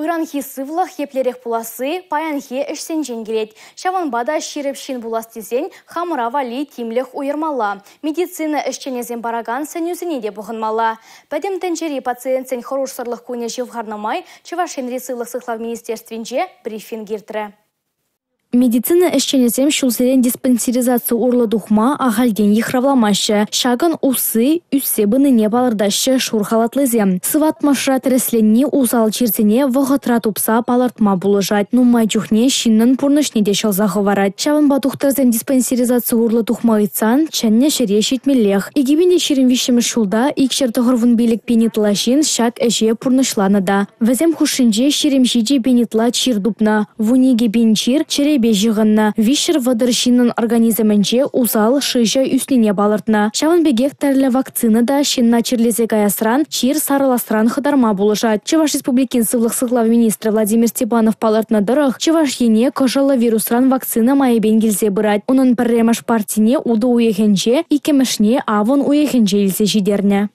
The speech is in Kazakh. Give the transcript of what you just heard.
Ыранхи сывлах еплерех пуласы, паянхи эшсенжен келет. Шаванбада ширепшин буластизен хамыравали тимлех уйырмала. Медицина эшченезен бараган сенюзіне де бұғынмала. Пәдем тенчери пациентсен хорошсырлық көне живғарнамай, Чувашин ресылық сықлав министерственже брифинг гиртірі. Медицина эшченезем шулсерен диспансеризация урлы духма ағалген ехравламашы. Шаган усы үссе быныне балырдашы шурхалатлызем. Сыватмашра тіресленне узал черзене вғытра тупса балыртма булыжать. Нумай чухне шиннын пурнышне де шалзағы варать. Шаван батухтырзем диспансеризация урлы духма ыйтсан, чәнне шере шетмелех. Игибінде шерін вишімі шулда, икшер тұғырвын белік пенетлашин шак әже пурнышланы да. Вәзем хушинже шеремшиде пенетла чир дупна. Вуниге бенчир чере бежіғынна. Вишер вадыршинын организменче узал шыжа үслине балыртна. Шаван бегек тәрлі вакцина да шинна чирлезе гаясран, чир сарыласран хыдарма булышат. Чуваш республикин сывлық сықлав министр Владимир Степанов балыртна дырық, Чуваш ене кожалы вирусран вакцина майыбен келзе бұрат. Унын пірремаш партине уды уехенче, икемешне авон уехенче илсе жидерне.